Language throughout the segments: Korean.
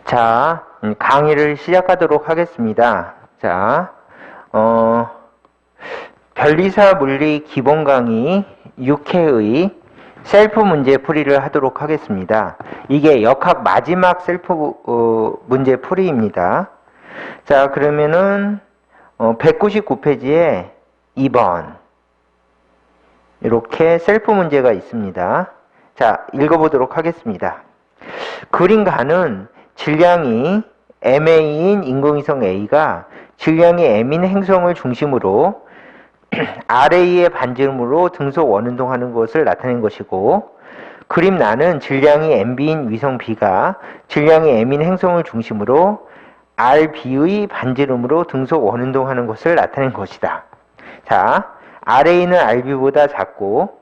자, 강의를 시작하도록 하겠습니다. 자, 변리사 물리 기본 강의 6회의 셀프 문제 풀이를 하도록 하겠습니다. 이게 역학 마지막 셀프 문제 풀이입니다. 자, 그러면은 199페이지에 2번 이렇게 셀프 문제가 있습니다. 자, 읽어보도록 하겠습니다. 그림가는 질량이 MA인 인공위성 A가 질량이 M인 행성을 중심으로 RA의 반지름으로 등속 원운동하는 것을 나타낸 것이고, 그림나는 질량이 MB인 위성 B가 질량이 M인 행성을 중심으로 RB의 반지름으로 등속 원운동하는 것을 나타낸 것이다. 자, RA는 RB보다 작고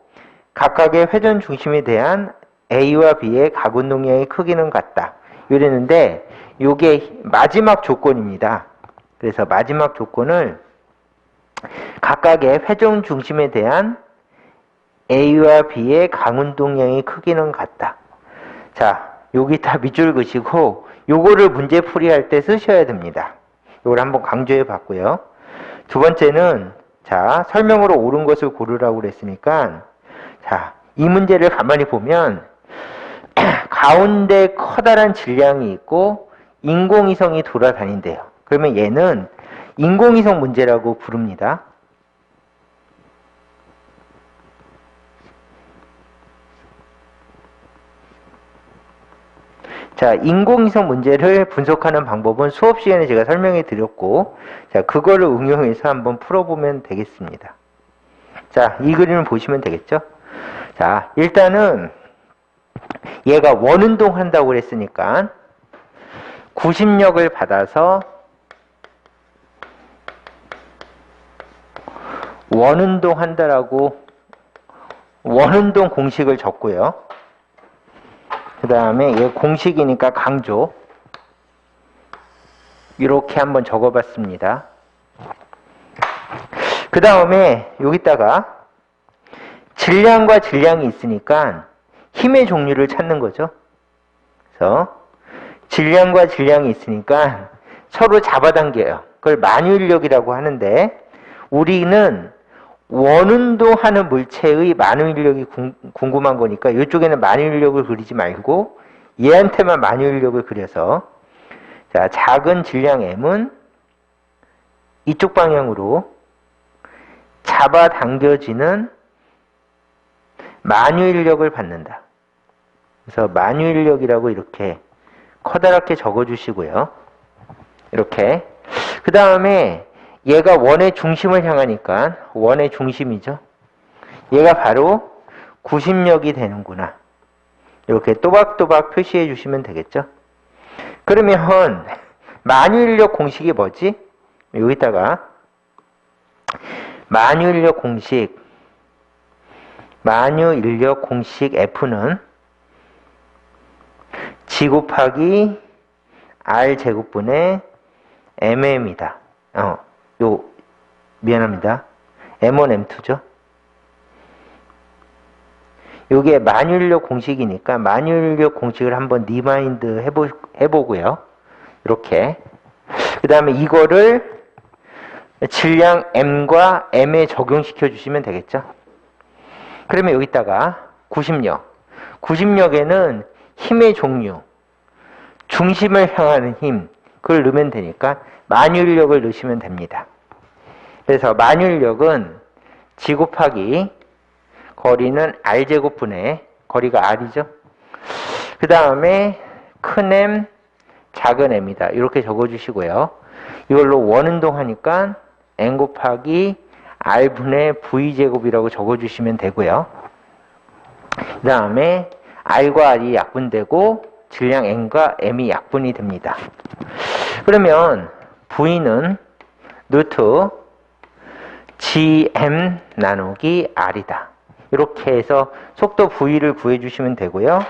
각각의 회전 중심에 대한 A와 B의 각운동량의 크기는 같다. 이랬는데 이게 마지막 조건입니다. 그래서 마지막 조건을 각각의 회전 중심에 대한 A와 B의 각운동량의 크기는 같다. 자, 여기 다 밑줄 그시고 요거를 문제 풀이할 때 쓰셔야 됩니다. 이걸 한번 강조해 봤고요. 두 번째는 자, 설명으로 옳은 것을 고르라고 그랬으니까 자, 이 문제를 가만히 보면 가운데 커다란 질량이 있고 인공위성이 돌아다닌대요. 그러면 얘는 인공위성 문제라고 부릅니다. 자, 인공위성 문제를 분석하는 방법은 수업 시간에 제가 설명해 드렸고, 자, 그거를 응용해서 한번 풀어보면 되겠습니다. 자, 이 그림을 보시면 되겠죠? 자, 일단은 얘가 원운동 한다고 그랬으니까 구심력을 받아서 원운동 한다라고 원운동 공식을 적고요. 그 다음에 얘 공식이니까 강조 이렇게 한번 적어봤습니다. 그 다음에 여기다가 질량과 질량이 있으니까 힘의 종류를 찾는 거죠. 그래서 질량과 질량이 있으니까 서로 잡아당겨요. 그걸 만유인력이라고 하는데 우리는 원운동하는 물체의 만유인력이 궁금한 거니까 이쪽에는 만유인력을 그리지 말고 얘한테만 만유인력을 그려서 자, 작은 질량 M은 이쪽 방향으로 잡아당겨지는 만유인력을 받는다. 그래서 만유인력이라고 이렇게 커다랗게 적어주시고요. 이렇게. 그 다음에 얘가 원의 중심을 향하니까 원의 중심이죠. 얘가 바로 구심력이 되는구나. 이렇게 또박또박 표시해 주시면 되겠죠. 그러면 만유인력 공식이 뭐지? 여기다가 만유인력 공식 F는 G 곱하기 R 제곱분의 MM이다. 미안합니다. M1, M2죠. 요게 만유인력 공식이니까 만유인력 공식을 한번 리마인드 해보고요. 이렇게. 그 다음에 이거를 질량 M과 M에 적용시켜 주시면 되겠죠. 그러면 여기다가 구심력에는 힘의 종류, 중심을 향하는 힘, 그걸 넣으면 되니까 만유인력을 넣으시면 됩니다. 그래서 만유인력은 G 곱하기 거리는 R제곱분의 거리가 R이죠. 그 다음에 큰 M, 작은 M이다. 이렇게 적어주시고요. 이걸로 원운동 하니까 N 곱하기 R분의 V제곱이라고 적어주시면 되고요. 그 다음에 R과 R이 약분되고 질량 N과 M이 약분이 됩니다. 그러면 V는 루트 GM 나누기 R이다. 이렇게 해서 속도 V를 구해주시면 되고요.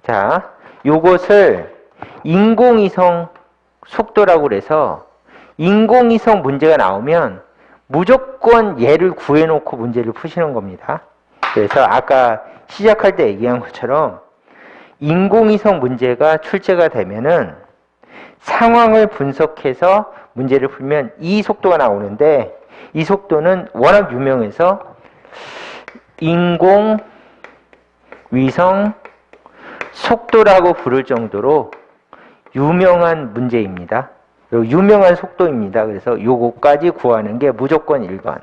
자, 요것을 인공위성 속도라고 그래서 인공위성 문제가 나오면 무조건 얘를 구해놓고 문제를 푸시는 겁니다. 그래서 아까 시작할 때 얘기한 것처럼 인공위성 문제가 출제가 되면은 상황을 분석해서 문제를 풀면 이 속도가 나오는데 이 속도는 워낙 유명해서 인공위성 속도라고 부를 정도로 유명한 문제입니다. 그리고 유명한 속도입니다. 그래서 요거까지 구하는 게 무조건 1번.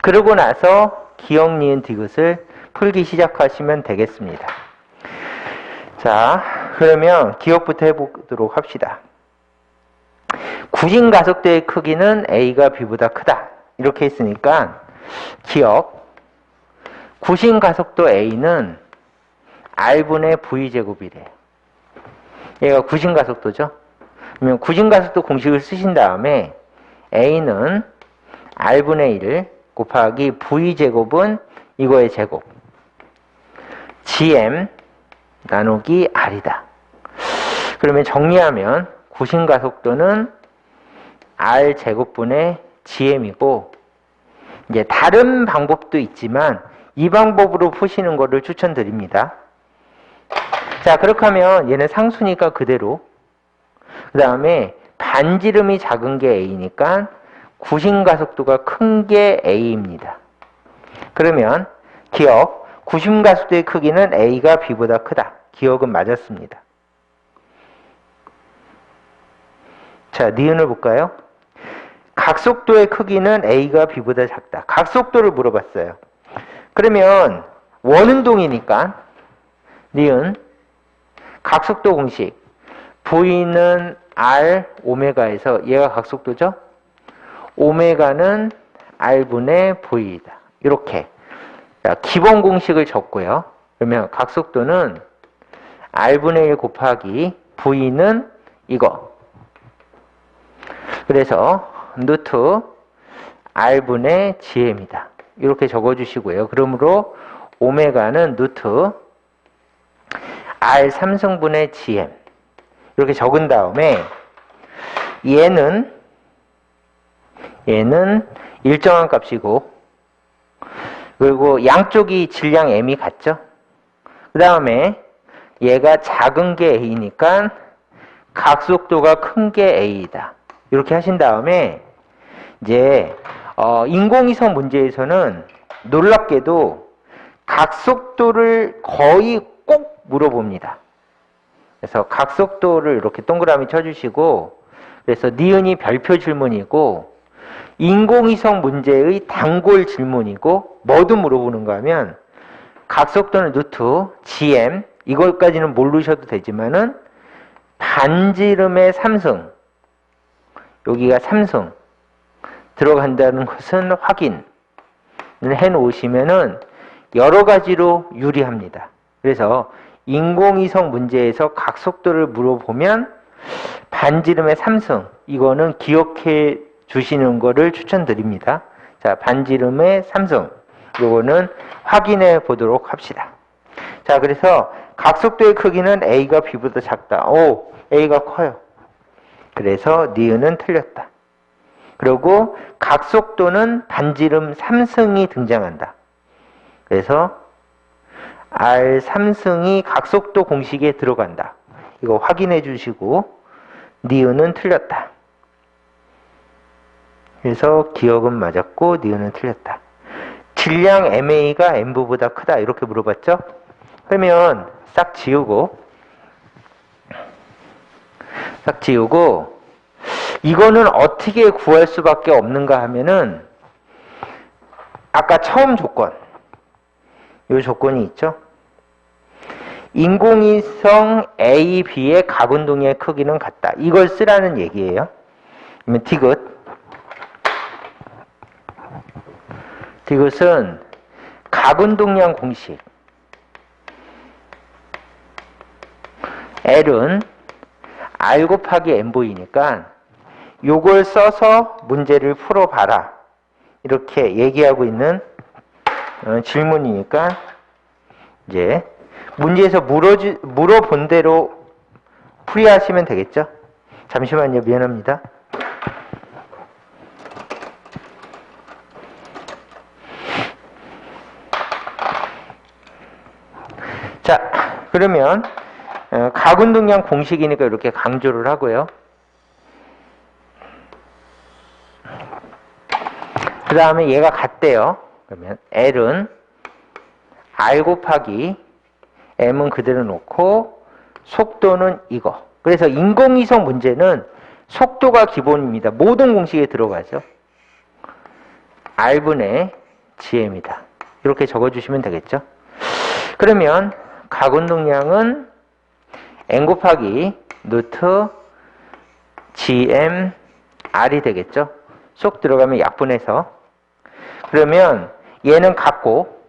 그러고 나서 기억, 니은, 디귿을 풀기 시작하시면 되겠습니다. 자, 그러면 기억부터 해보도록 합시다. 구심가속도의 크기는 A가 B보다 크다. 이렇게 했으니까 기억. 구심가속도 A는 R분의 V제곱이래. 얘가 구심가속도죠. 그러면 구심가속도 공식을 쓰신 다음에 A는 R분의 1 곱하기 V제곱은 이거의 제곱. GM 나누기 R이다. 그러면 정리하면 구심가속도는 R제곱분의 GM이고, 이제 다른 방법도 있지만 이 방법으로 푸시는 것을 추천드립니다. 자, 그렇게 하면 얘는 상수니까 그대로, 그 다음에 반지름이 작은 게 A니까 구심가속도가 큰 게 A입니다. 그러면 기억, 구심가속도의 크기는 A가 B보다 크다. 기억은 맞았습니다. 자, 니은을 볼까요? 각속도의 크기는 A가 B보다 작다. 각속도를 물어봤어요. 그러면 원운동이니까 니은 각속도 공식 V는 R 오메가에서 얘가 각속도죠? 오메가는 R분의 V이다. 이렇게 기본 공식을 적고요. 그러면 각속도는 R분의 1 곱하기 V는 이거. 그래서 루트 R분의 GM이다. 이렇게 적어주시고요. 그러므로 오메가는 루트 R 3승분의 GM. 이렇게 적은 다음에 얘는 일정한 값이고, 그리고 양쪽이 질량 M이 같죠? 그 다음에 얘가 작은 게 A니까 각속도가 큰 게 A이다. 이렇게 하신 다음에 이제 인공위성 문제에서는 놀랍게도 각속도를 거의 꼭 물어봅니다. 그래서 각속도를 이렇게 동그라미 쳐주시고, 그래서 니은이 별표 질문이고 인공위성 문제의 단골 질문이고, 뭐도 물어보는가 하면 각속도는 루트 GM, 이걸까지는 모르셔도 되지만은 반지름의 3승, 여기가 3승 들어간다는 것은 확인을 해 놓으시면은 여러 가지로 유리합니다. 그래서 인공위성 문제에서 각속도를 물어보면 반지름의 3승, 이거는 기억해 주시는 거를 추천드립니다. 자, 반지름의 3승, 이거는 확인해 보도록 합시다. 자, 그래서 각속도의 크기는 A가 B보다 작다. 오, A가 커요. 그래서 니은은 틀렸다. 그리고 각속도는 반지름 3승이 등장한다. 그래서 R 3승이 각속도 공식에 들어간다. 이거 확인해 주시고 니은은 틀렸다. 그래서 기억은 맞았고 니은은 틀렸다. 질량 MA가 MV보다 크다. 이렇게 물어봤죠? 그러면 싹 지우고 이거는 어떻게 구할 수밖에 없는가 하면은 아까 처음 조건, 이 조건이 있죠? 인공위성 A, B의 각운동의 크기는 같다. 이걸 쓰라는 얘기예요. 그러면 디귿은 각운동량 공식. L은 R 곱하기 M 보이니까 요걸 써서 문제를 풀어봐라. 이렇게 얘기하고 있는 질문이니까 이제 문제에서 물어본 대로 풀이하시면 되겠죠? 잠시만요. 미안합니다. 자, 그러면 가군동량 공식이니까 이렇게 강조를 하고요. 그 다음에 얘가 같대요. 그러면 L은 R 곱하기 M은 그대로 놓고 속도는 이거. 그래서 인공위성 문제는 속도가 기본입니다. 모든 공식에 들어가죠. R분의 GM이다. 이렇게 적어주시면 되겠죠. 그러면 가군동량은 N 곱하기 루트 GM R이 되겠죠. 쏙 들어가면 약분해서. 그러면 얘는 같고,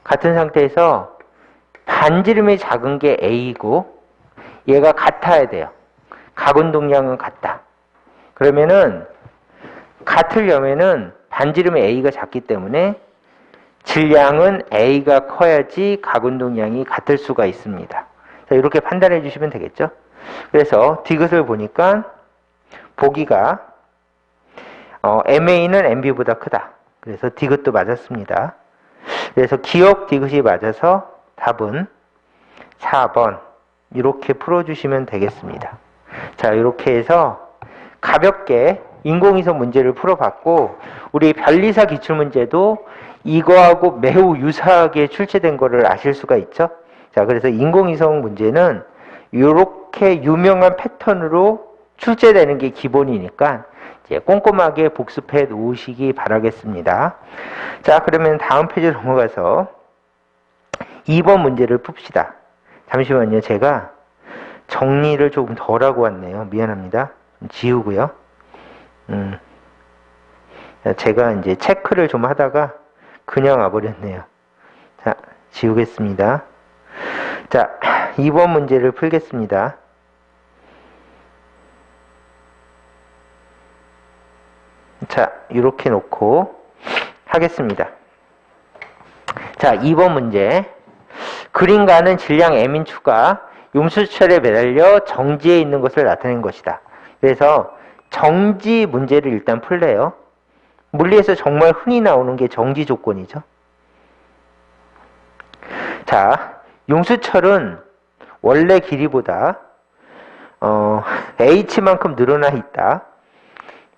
같은 상태에서 반지름이 작은 게 A이고 얘가 같아야 돼요. 가군동량은 같다. 그러면은 같으려면은 반지름의 A가 작기 때문에 질량은 A가 커야지 가군동량이 같을 수가 있습니다. 자, 이렇게 판단해 주시면 되겠죠. 그래서 디귿을 보니까 보기가 MA는 MB보다 크다. 그래서 디귿도 맞았습니다. 그래서 기억 디귿이 맞아서 답은 4번 이렇게 풀어주시면 되겠습니다. 자, 이렇게 해서 가볍게 인공위성 문제를 풀어봤고, 우리 변리사 기출문제도 이거하고 매우 유사하게 출제된 거를 아실 수가 있죠. 자, 그래서 인공위성 문제는 이렇게 유명한 패턴으로 출제되는 게 기본이니까 이제 꼼꼼하게 복습해 놓으시기 바라겠습니다. 자, 그러면 다음 페이지로 넘어가서 2번 문제를 풉시다. 잠시만요. 제가 정리를 조금 덜 하고 왔네요. 미안합니다. 좀 지우고요. 제가 이제 체크를 좀 하다가 그냥 와버렸네요. 자, 지우겠습니다. 자, 2번 문제를 풀겠습니다. 자, 이렇게 놓고 하겠습니다. 자, 2번 문제. 그림과는 질량 M인 추가 용수철에 매달려 정지에 있는 것을 나타낸 것이다. 그래서 정지 문제를 일단 풀래요. 물리에서 정말 흔히 나오는 게 정지 조건이죠. 자, 용수철은 원래 길이보다 h만큼 늘어나 있다.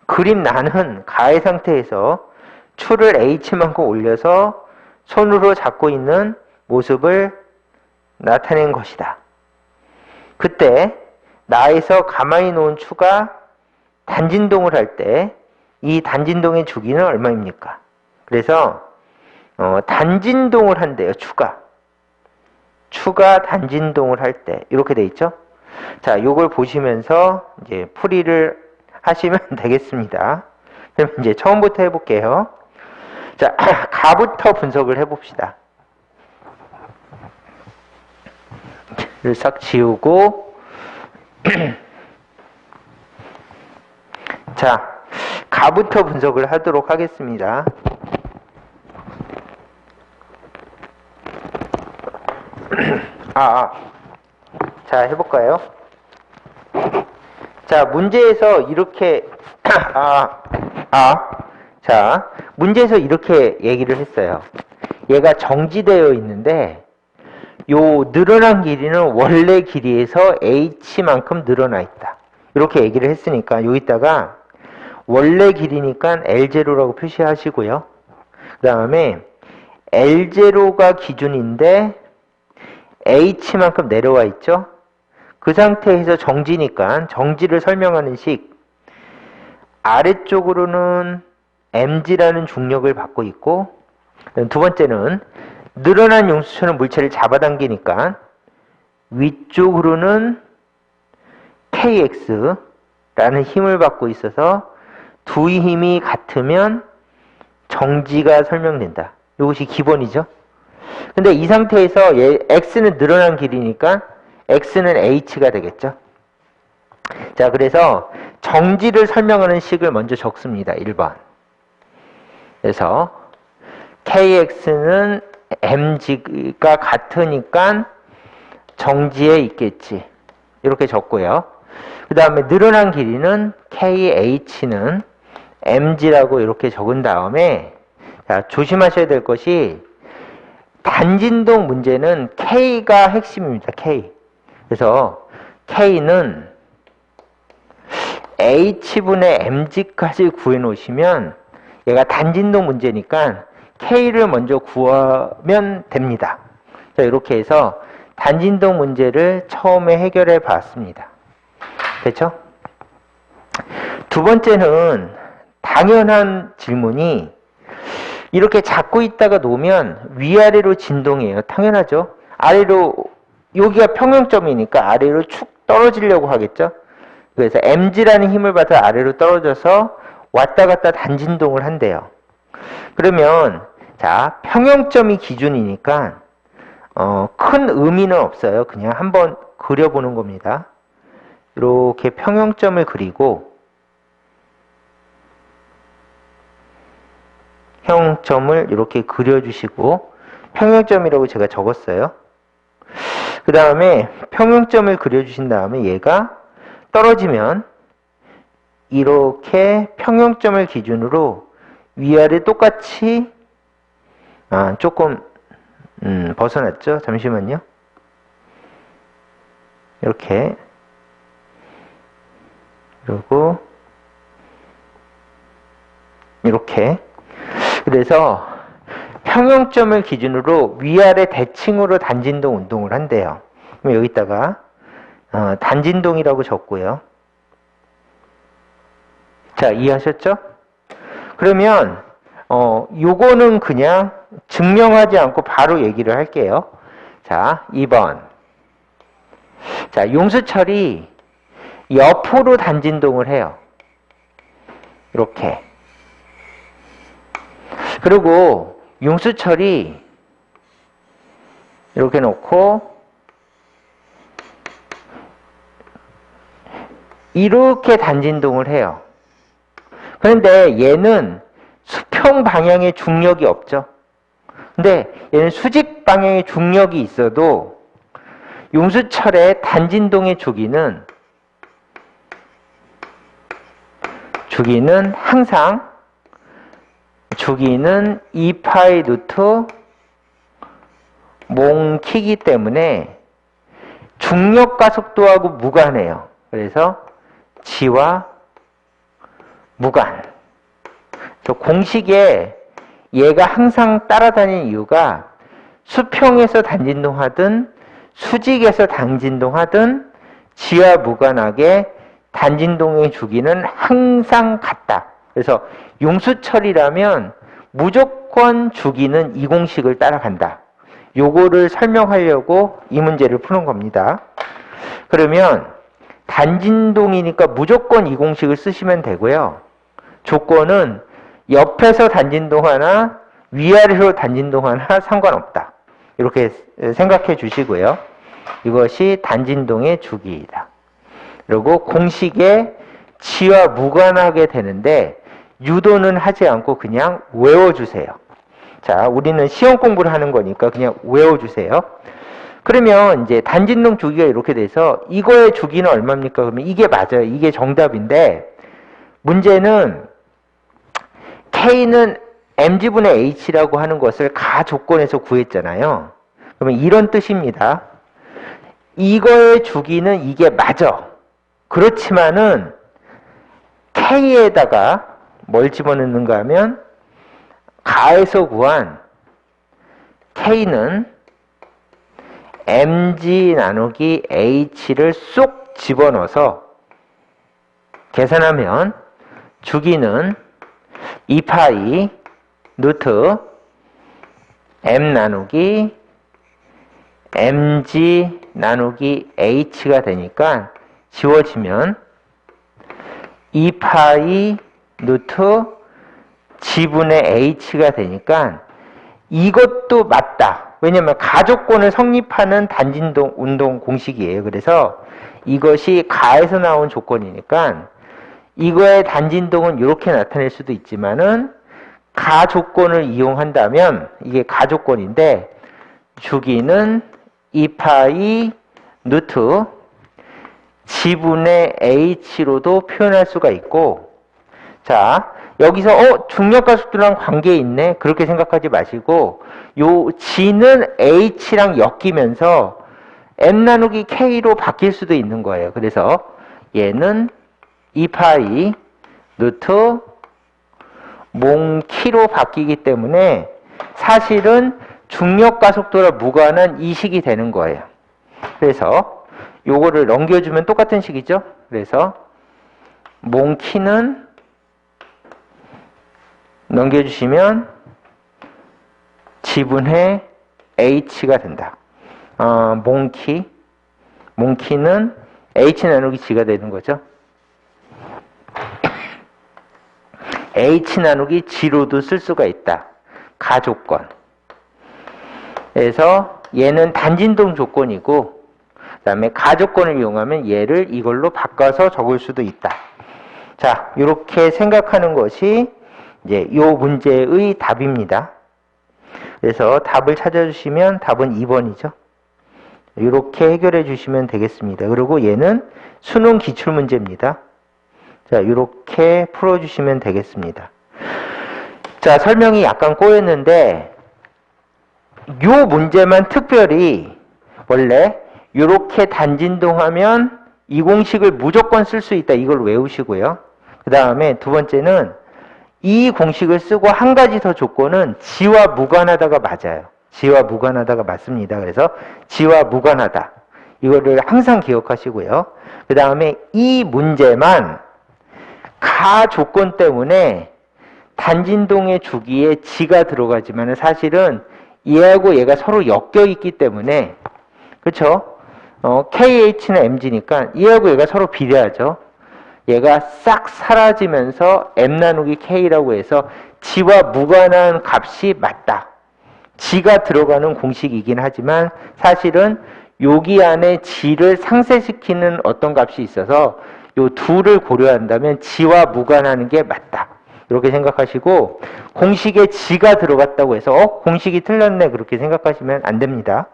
그림 나는 가해 상태에서 추를 h만큼 올려서 손으로 잡고 있는 모습을 나타낸 것이다. 그때 나에서 가만히 놓은 추가 단진동을 할 때 이 단진동의 주기는 얼마입니까? 그래서 단진동을 한대요. 추가 단진동을 할 때 이렇게 돼 있죠. 자, 요걸 보시면서 이제 풀이를 하시면 되겠습니다. 그럼 이제 처음부터 해볼게요. 자, 가부터 분석을 해봅시다. 를 싹 지우고 자, 가부터 분석을 하도록 하겠습니다. 자, 해볼까요? 자, 문제에서 이렇게 자, 문제에서 이렇게 얘기를 했어요. 얘가 정지되어 있는데 요 늘어난 길이는 원래 길이에서 h만큼 늘어나 있다. 이렇게 얘기를 했으니까 여기다가 원래 길이니까 L0라고 표시하시고요. 그 다음에 L0가 기준인데 h만큼 내려와 있죠. 그 상태에서 정지니까 정지를 설명하는 식 아래쪽으로는 mg라는 중력을 받고 있고, 두 번째는 늘어난 용수철은 물체를 잡아당기니까 위쪽으로는 kx라는 힘을 받고 있어서 두 힘이 같으면 정지가 설명된다. 이것이 기본이죠. 근데 이 상태에서 x는 늘어난 길이니까 x는 h가 되겠죠. 자, 그래서 정지를 설명하는 식을 먼저 적습니다. 1번. 그래서 kx는 mg가 같으니까 정지에 있겠지. 이렇게 적고요. 그 다음에 늘어난 길이는 kh는 mg라고 이렇게 적은 다음에, 자, 조심하셔야 될 것이 단진동 문제는 k가 핵심입니다. k. 그래서 K는 H분의 mg까지 구해 놓으시면 얘가 단진동 문제니까 K를 먼저 구하면 됩니다. 자, 이렇게 해서 단진동 문제를 처음에 해결해 봤습니다. 됐죠? 두 번째는 당연한 질문이 이렇게 잡고 있다가 놓으면 위아래로 진동해요. 당연하죠? 아래로, 여기가 평형점이니까 아래로 축 떨어지려고 하겠죠? 그래서 mg라는 힘을 받아 아래로 떨어져서 왔다 갔다 단진동을 한대요. 그러면 자, 평형점이 기준이니까 큰 의미는 없어요. 그냥 한번 그려보는 겁니다. 이렇게 평형점을 그리고 평형점을 이렇게 그려주시고 평형점이라고 제가 적었어요. 그 다음에 평형점을 그려주신 다음에 얘가 떨어지면 이렇게 평형점을 기준으로 위아래 똑같이 조금 벗어났죠? 잠시만요. 이렇게 그리고 이렇게 그래서 평형점을 기준으로 위아래 대칭으로 단진동 운동을 한대요. 그럼 여기다가 단진동이라고 적고요. 자, 이해하셨죠? 그러면 요거는 그냥 증명하지 않고 바로 얘기를 할게요. 자, 2번. 자, 용수철이 옆으로 단진동을 해요. 이렇게. 그리고 용수철이 이렇게 놓고 이렇게 단진동을 해요. 그런데 얘는 수평 방향에 중력이 없죠. 근데 얘는 수직 방향에 중력이 있어도 용수철의 단진동의 주기는 항상 주기는 2파이 루트 몽키이기 때문에 중력 가속도하고 무관해요. 그래서 지와 무관. 그래서 공식에 얘가 항상 따라다니는 이유가 수평에서 단진동하든 수직에서 단진동하든 지와 무관하게 단진동의 주기는 항상 같다. 그래서 용수철이라면 무조건 주기는 이 공식을 따라간다. 요거를 설명하려고 이 문제를 푸는 겁니다. 그러면 단진동이니까 무조건 이 공식을 쓰시면 되고요. 조건은 옆에서 단진동하나 위아래로 단진동하나 상관없다. 이렇게 생각해 주시고요. 이것이 단진동의 주기이다. 그리고 공식에 지와 무관하게 되는데 유도는 하지 않고 그냥 외워주세요. 자, 우리는 시험 공부를 하는 거니까 그냥 외워주세요. 그러면 이제 단진동 주기가 이렇게 돼서 이거의 주기는 얼마입니까? 그러면 이게 맞아요. 이게 정답인데 문제는 K는 mg분의 h라고 하는 것을 가 조건에서 구했잖아요. 그러면 이런 뜻입니다. 이거의 주기는 이게 맞아. 그렇지만은 K에다가 뭘 집어넣는가 하면 가에서 구한 K는 mg 나누기 h를 쏙 집어넣어서 계산하면 주기는 2파이 루트 m 나누기 mg 나누기 h가 되니까 지워지면 2파이 루트 g분의 h가 되니까 이것도 맞다. 왜냐하면 가조건을 성립하는 단진동 운동 공식이에요. 그래서 이것이 가에서 나온 조건이니까 이거의 단진동은 이렇게 나타낼 수도 있지만은 가 조건을 이용한다면 이게 가 조건인데 주기는 2파이 루트 g분의 h로도 표현할 수가 있고, 자 여기서 중력가속도랑 관계 있네 그렇게 생각하지 마시고 요 g는 h랑 엮이면서 m 나누기 k로 바뀔 수도 있는 거예요. 그래서 얘는 2파이 루트 몽키로 바뀌기 때문에 사실은 중력 가속도와 무관한 이 식이 되는 거예요. 그래서 요거를 넘겨주면 똑같은 식이죠. 그래서 몽키는 넘겨주시면 지분의 h가 된다. 몽키는 h 나누기 g가 되는 거죠. h 나누기 g로도 쓸 수가 있다. 가조건. 그래서 얘는 단진동 조건이고, 그 다음에 가조건을 이용하면 얘를 이걸로 바꿔서 적을 수도 있다. 자, 이렇게 생각하는 것이 이제 이 문제의 답입니다. 그래서 답을 찾아주시면 답은 2번이죠. 이렇게 해결해 주시면 되겠습니다. 그리고 얘는 수능 기출문제입니다. 자, 이렇게 풀어주시면 되겠습니다. 자, 설명이 약간 꼬였는데 이 문제만 특별히 원래 이렇게 단진동하면 이 공식을 무조건 쓸 수 있다. 이걸 외우시고요. 그 다음에 두 번째는 이 공식을 쓰고 한 가지 더 조건은 지와 무관하다가 맞아요. 지와 무관하다가 맞습니다. 그래서 지와 무관하다. 이거를 항상 기억하시고요. 그 다음에 이 문제만 가 조건 때문에 단진동의 주기에 지가 들어가지만 사실은 얘하고 얘가 서로 엮여 있기 때문에 그렇죠? KH는 MG니까 얘하고 얘가 서로 비례하죠. 얘가 싹 사라지면서 M 나누기 K라고 해서 지와 무관한 값이 맞다. 지가 들어가는 공식이긴 하지만 사실은 여기 안에 지를 상쇄시키는 어떤 값이 있어서 요 둘을 고려한다면 지와 무관하는 게 맞다. 이렇게 생각하시고 공식에 지가 들어갔다고 해서 공식이 틀렸네 그렇게 생각하시면 안 됩니다.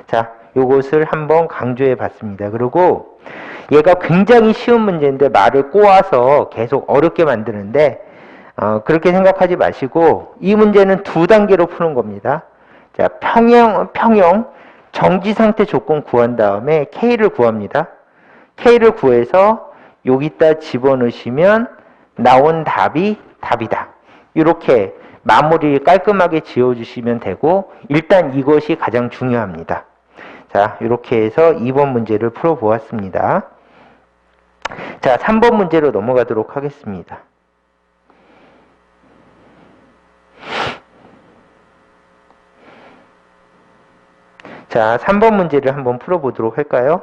자, 요것을 한번 강조해 봤습니다. 그리고 얘가 굉장히 쉬운 문제인데 말을 꼬아서 계속 어렵게 만드는데 그렇게 생각하지 마시고 이 문제는 두 단계로 푸는 겁니다. 자, 평형 정지상태 조건 구한 다음에 K를 구합니다. K를 구해서 여기다 집어넣으시면 나온 답이 답이다. 이렇게 마무리 깔끔하게 지어주시면 되고 일단 이것이 가장 중요합니다. 자, 이렇게 해서 2번 문제를 풀어보았습니다. 자, 3번 문제로 넘어가도록 하겠습니다. 자, 3번 문제를 한번 풀어보도록 할까요?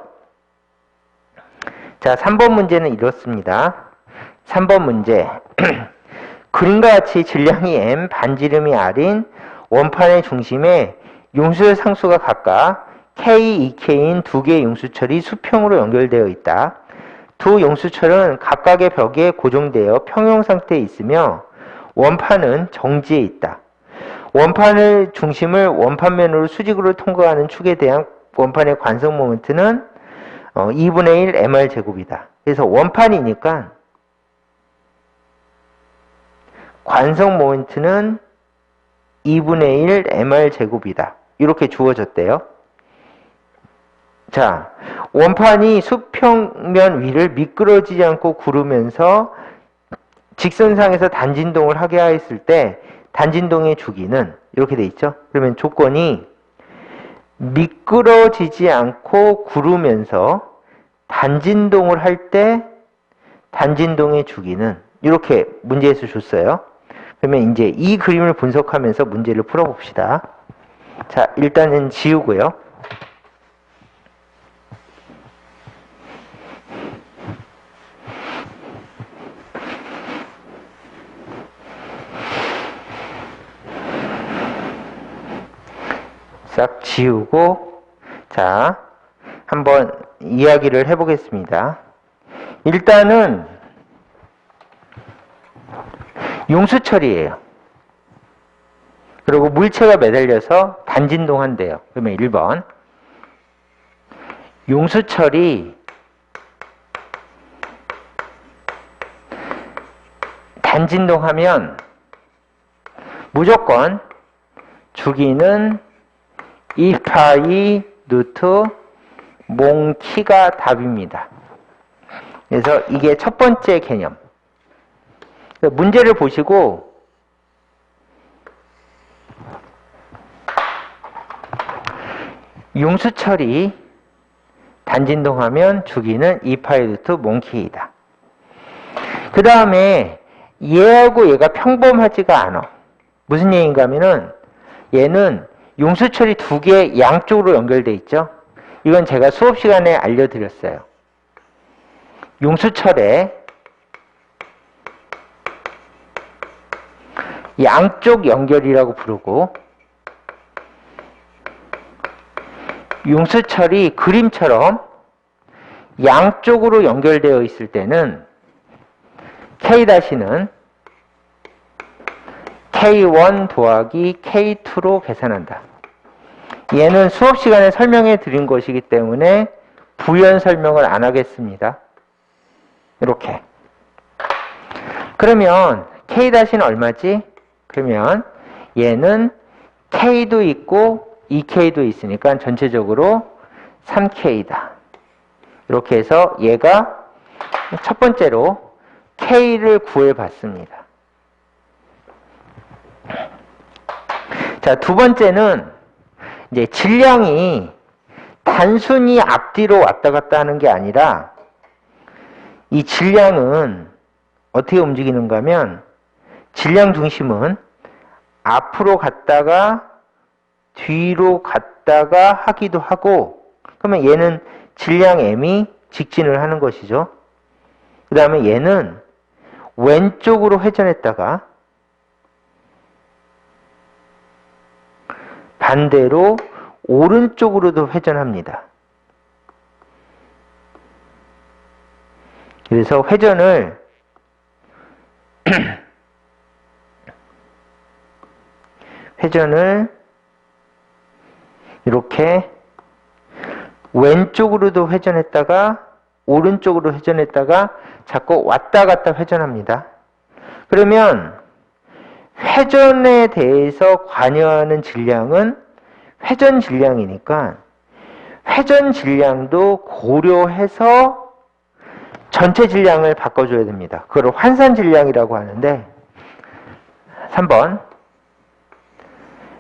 자, 3번 문제는 이렇습니다. 3번 문제. 그림과 같이 질량이 m, 반지름이 r인 원판의 중심에 용수의 상수가 각각 k, 2k인 두 개의 용수철이 수평으로 연결되어 있다. 두 용수철은 각각의 벽에 고정되어 평형 상태에 있으며 원판은 정지에 있다. 원판의 중심을 원판면으로 수직으로 통과하는 축에 대한 원판의 관성 모멘트는 2분의 1 mr 제곱이다. 그래서 원판이니까 관성 모멘트는 2분의 1 mr 제곱이다. 이렇게 주어졌대요. 자, 원판이 수평면 위를 미끄러지지 않고 구르면서 직선상에서 단진동을 하게 하였을 때 단진동의 주기는 이렇게 돼 있죠. 그러면 조건이 미끄러지지 않고 구르면서 단진동을 할 때 단진동의 주기는 이렇게 문제에서 줬어요. 그러면 이제 이 그림을 분석하면서 문제를 풀어봅시다. 자, 일단은 지우고요. 싹 지우고 자, 한번 이야기를 해보겠습니다. 일단은 용수철이에요. 그리고 물체가 매달려서 단진동한대요. 그러면 1번 용수철이 단진동하면 무조건 주기는 2파이 루트 몽키가 답입니다. 그래서 이게 첫 번째 개념. 문제를 보시고 융수 처리 단진동하면 주기는 2파이 루트 몽키이다. 그 다음에 얘하고 얘가 평범하지가 않아. 무슨 얘기인가 하면은 얘는 융수 처리 두 개 양쪽으로 연결돼 있죠. 이건 제가 수업 시간에 알려드렸어요. 융수철의 양쪽 연결이라고 부르고, 융수철이 그림처럼 양쪽으로 연결되어 있을 때는 K-는 K1 더하기 K2로 계산한다. 얘는 수업 시간에 설명해 드린 것이기 때문에 부연 설명을 안 하겠습니다. 이렇게. 그러면 K-는 얼마지? 그러면 얘는 K도 있고 2K도 있으니까 전체적으로 3K다. 이렇게 해서 얘가 첫 번째로 K를 구해봤습니다. 자, 두 번째는 이제 질량이 단순히 앞뒤로 왔다 갔다 하는 게 아니라 이 질량은 어떻게 움직이는가 하면 질량 중심은 앞으로 갔다가 뒤로 갔다가 하기도 하고, 그러면 얘는 질량 M이 직진을 하는 것이죠. 그 다음에 얘는 왼쪽으로 회전했다가 반대로 오른쪽으로도 회전합니다. 그래서 회전을 이렇게 왼쪽으로도 회전했다가 오른쪽으로 회전했다가 자꾸 왔다 갔다 회전합니다. 그러면 회전에 대해서 관여하는 질량은 회전 질량이니까 회전 질량도 고려해서 전체 질량을 바꿔줘야 됩니다. 그걸 환산 질량이라고 하는데, 3번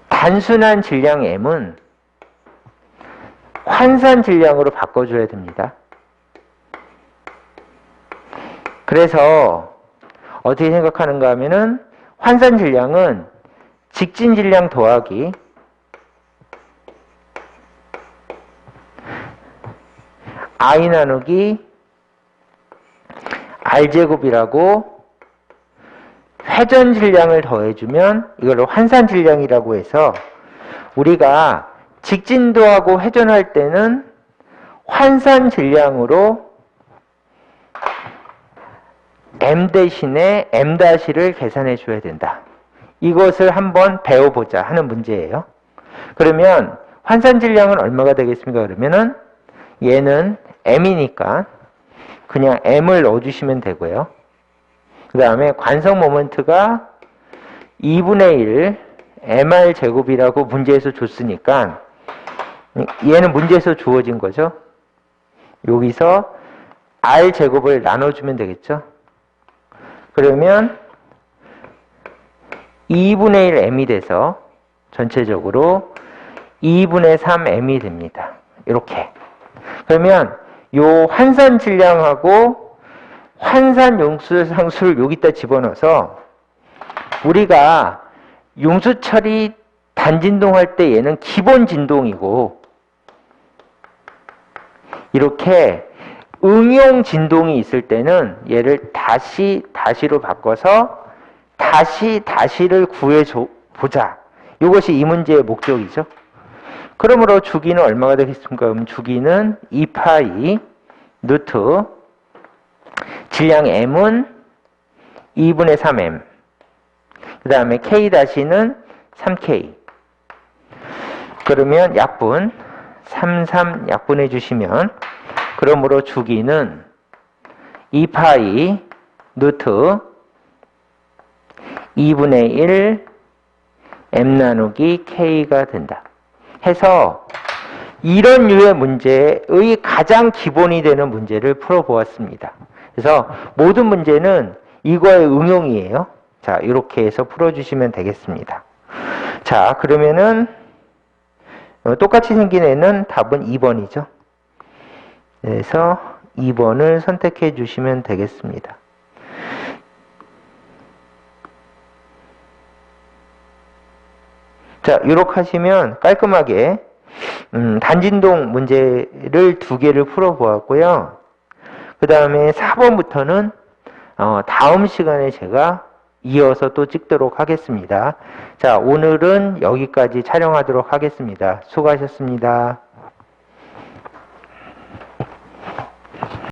단순한 질량 M은 환산 질량으로 바꿔줘야 됩니다. 그래서 어떻게 생각하는가 하면은 환산 질량은 직진 질량 더하기 I 나누기 R제곱이라고 회전 질량을 더해주면 이걸 환산 질량이라고 해서, 우리가 직진도 하고 회전할 때는 환산 질량으로 M 대신에 M-를 계산해 줘야 된다. 이것을 한번 배워보자 하는 문제예요. 그러면 환산 질량은 얼마가 되겠습니까? 그러면은 얘는 M이니까 그냥 M을 넣어주시면 되고요. 그 다음에 관성 모멘트가 2분의 1 MR 제곱이라고 문제에서 줬으니까 얘는 문제에서 주어진 거죠. 여기서 R 제곱을 나눠주면 되겠죠. 그러면 2분의 1 M이 돼서 전체적으로 2분의 3 M이 됩니다. 이렇게. 그러면 요 환산 질량하고 환산 용수 상수를 여기다 집어넣어서 우리가 용수 처리 단진동할 때 얘는 기본 진동이고, 이렇게 응용 진동이 있을 때는 얘를 다시로 바꿔서 다시를 구해보자. 이것이 이 문제의 목적이죠. 그러므로 주기는 얼마가 되겠습니까? 그럼 주기는 2파이 루트 질량 M은 2분의 3M, 그 다음에 K-는 3K. 그러면 약분 33 약분해 주시면, 그러므로 주기는 2파이 루트 2분의 1 M 나누기 K가 된다. 해서 이런 류의 문제의 가장 기본이 되는 문제를 풀어보았습니다. 그래서 모든 문제는 이거의 응용이에요. 자, 이렇게 해서 풀어주시면 되겠습니다. 자, 그러면은 똑같이 생긴 애는 답은 2번이죠. 그래서 2번을 선택해 주시면 되겠습니다. 자, 이렇게 하시면 깔끔하게 단진동 문제를 2개를 풀어보았고요. 그 다음에 4번부터는 다음 시간에 제가 이어서 또 찍도록 하겠습니다. 자, 오늘은 여기까지 촬영하도록 하겠습니다. 수고하셨습니다.